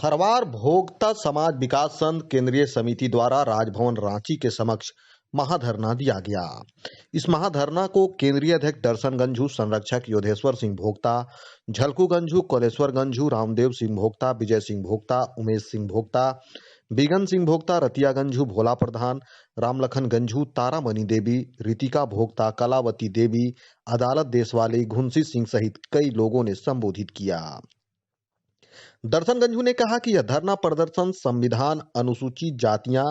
खरवार भोक्ता समाज विकास संघ केंद्रीय समिति द्वारा राजभवन रांची के समक्ष महाधरना दिया गया। इस महाधरना को केंद्रीय अध्यक्ष दर्शन गंझू, संरक्षक योधेश्वर सिंह भोक्ता, झलकू गंझू, कोलेश्वर गंझू, रामदेव सिंह भोक्ता, विजय सिंह भोक्ता, उमेश सिंह भोक्ता, बिगन सिंह भोक्ता, रतिया गंझू, भोला प्रधान, रामलखन गंझू, तारामणि देवी, रितिका भोक्ता, कलावती देवी, अदालत देशवाली, घुंसी सिंह सहित कई लोगों ने संबोधित किया। दर्शन गंझू ने कहा कि यह धरना प्रदर्शन संविधान अनुसूचित जातियां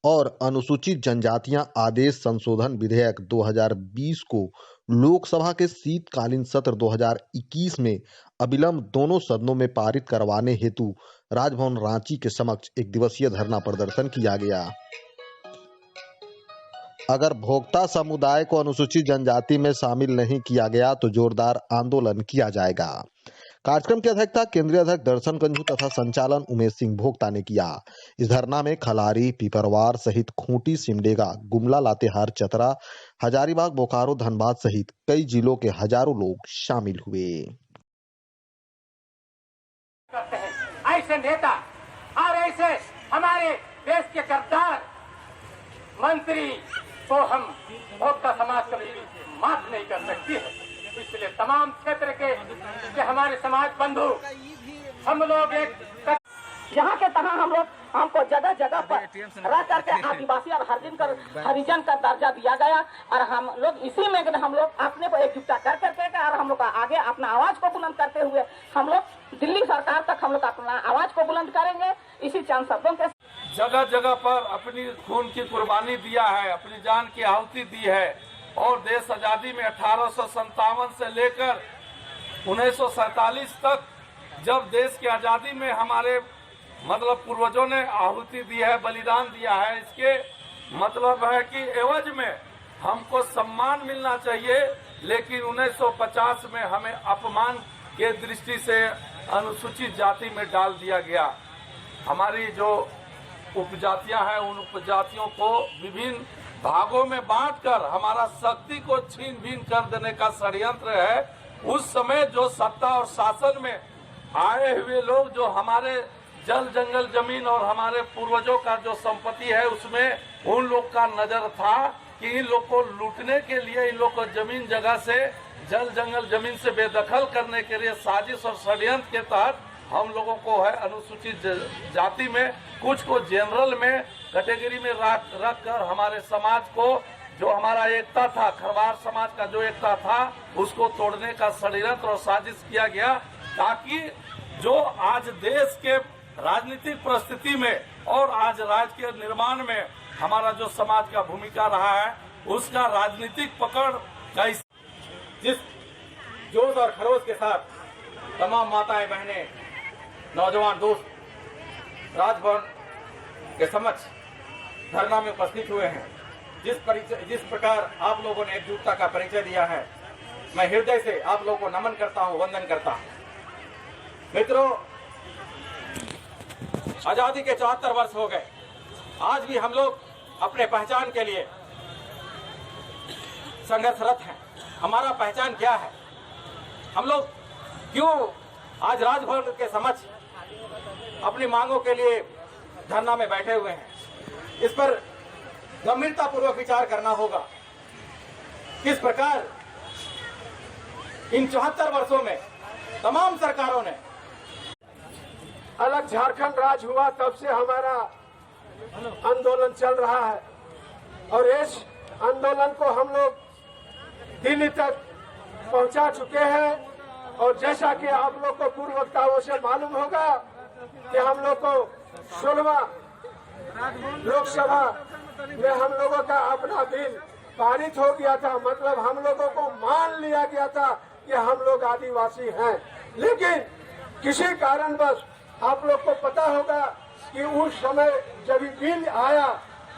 और अनुसूचित जनजातियां आदेश संशोधन विधेयक 2020 को लोकसभा के शीतकालीन सत्र 2021 में अविलंब दोनों सदनों में पारित करवाने हेतु राजभवन रांची के समक्ष एक दिवसीय धरना प्रदर्शन किया गया। अगर भोक्ता समुदाय को अनुसूचित जनजाति में शामिल नहीं किया गया तो जोरदार आंदोलन किया जाएगा। कार्यक्रम की अध्यक्षता केंद्रीय अध्यक्ष दर्शन गंझू तथा संचालन उमेश सिंह भोक्ता ने किया। इस धरना में खलारी, पिपरवार सहित खूंटी, सिमडेगा, गुमला, लातेहार, चतरा, हजारीबाग, बोकारो, धनबाद सहित कई जिलों के हजारों लोग शामिल हुए। ऐसे नेता और ऐसे हमारे देश के गद्दार मंत्री को हम भोक्ता समाज कभी माफ नहीं कर सकती है। इसलिए तमाम क्षेत्र के हमारे समाज बंधु हम लोग एक यहाँ के तरह हम लोग हमको जगह जगह पर रह करके आदिवासी और हरिजन का दर्जा दिया गया और हम लोग इसी में हम लोग अपने को एकजुटता कर करके और हम लोग आगे अपना आवाज को बुलंद करते हुए हम लोग दिल्ली सरकार तक हम लोग अपना आवाज को बुलंद करेंगे। इसी चंद शब्दों के जगह जगह पर अपनी खून की कुर्बानी दिया है, अपनी जान की आहुति दी है और देश आजादी में 1857 से लेकर 1947 तक जब देश की आजादी में हमारे पूर्वजों ने आहुति दी है, बलिदान दिया है, इसके मतलब है कि एवज में हमको सम्मान मिलना चाहिए। लेकिन 1950 में हमें अपमान के दृष्टि से अनुसूचित जाति में डाल दिया गया। हमारी जो उपजातियां हैं उन उपजातियों को विभिन्न भागों में बांटकर हमारा शक्ति को छीन भीन कर देने का षड्यंत्र है। उस समय जो सत्ता और शासन में आए हुए लोग जो हमारे जल जंगल जमीन और हमारे पूर्वजों का जो संपत्ति है उसमें उन लोग का नजर था कि इन लोग को लूटने के लिए, इन लोग को जमीन जगह से जल जंगल जमीन से बेदखल करने के लिए साजिश और षड्यंत्र के तहत हम लोगों को है अनुसूचित जाति में, कुछ को जनरल में कैटेगरी में रख कर हमारे समाज को जो हमारा एकता था, खरवार समाज का जो एकता था उसको तोड़ने का षड्यंत्र और साजिश किया गया ताकि जो आज देश के राजनीतिक परिस्थिति में और आज राज्य के निर्माण में हमारा जो समाज का भूमिका रहा है उसका राजनीतिक पकड़ का जिस जोश और खरोश के साथ तमाम माताएं, बहनें, नौजवान दोस्त राजभवन के समक्ष धरना में उपस्थित हुए हैं, जिस प्रकार आप लोगों ने एकजुटता का परिचय दिया है, मैं हृदय से आप लोगों को नमन करता हूं, वंदन करता हूं। मित्रों, आजादी के 74 वर्ष हो गए। आज भी हम लोग अपने पहचान के लिए संघर्षरत हैं। हमारा पहचान क्या है? हम लोग क्यों आज राजभवन के समक्ष अपनी मांगों के लिए धरना में बैठे हुए हैं? इस पर गंभीरता पूर्वक विचार करना होगा। किस प्रकार इन 74 वर्षों में तमाम सरकारों ने अलग झारखंड राज हुआ तब से हमारा आंदोलन चल रहा है और इस आंदोलन को हम लोग दिल्ली तक पहुंचा चुके हैं। और जैसा कि आप लोग को पूर्व वक्ताओं से मालूम होगा कि हम लोग को 16वां लोकसभा में हम लोगों का अपना बिल पारित हो गया था। मतलब हम लोगों को मान लिया गया था कि हम लोग आदिवासी हैं। लेकिन किसी कारणवश आप लोग को पता होगा कि उस समय जब बिल आया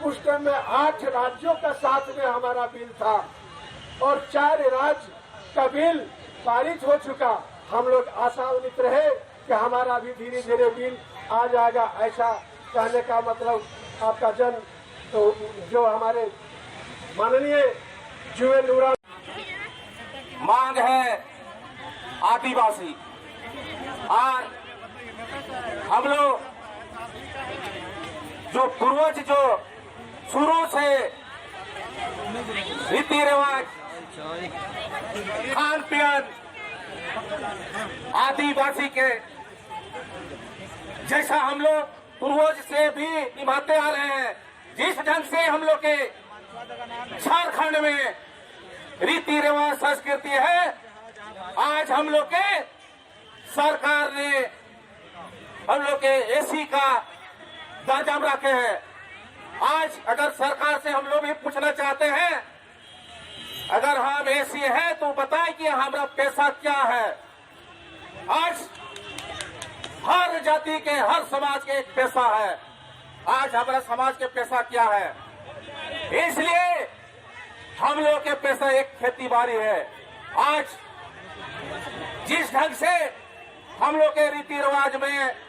उस टाइम में 8 राज्यों का साथ में हमारा बिल था और 4 राज्य का बिल पारित हो चुका। हम लोग आशान्वित रहे कि हमारा भी धीरे धीरे बिल आ जाएगा। ऐसा कहने का मतलब आपका तो जो हमारे माननीय जुएल उरांव मांग है आदिवासी। आज हम लोग जो पूर्वज जो शुरू से रीति रिवाज, खान पियन आदिवासी के जैसा हम लोग पूर्वज से भी निभाते आ रहे हैं, जिस ढंग से हम लोग के झारखंड में रीति रिवाज संस्कृति है, आज हम लोग के सरकार ने हम लोग के एसी का दर्जा रखे हैं। आज अगर सरकार से हम लोग भी पूछना चाहते हैं, अगर हम एसी है तो बताएं कि हमारा पैसा क्या है। आज हर जाति के, हर समाज के एक पैसा है। आज हमारा समाज के पैसा क्या है? इसलिए हम लोग के पैसा एक खेती बाड़ी है। आज जिस ढंग से हम लोग के रीति रिवाज में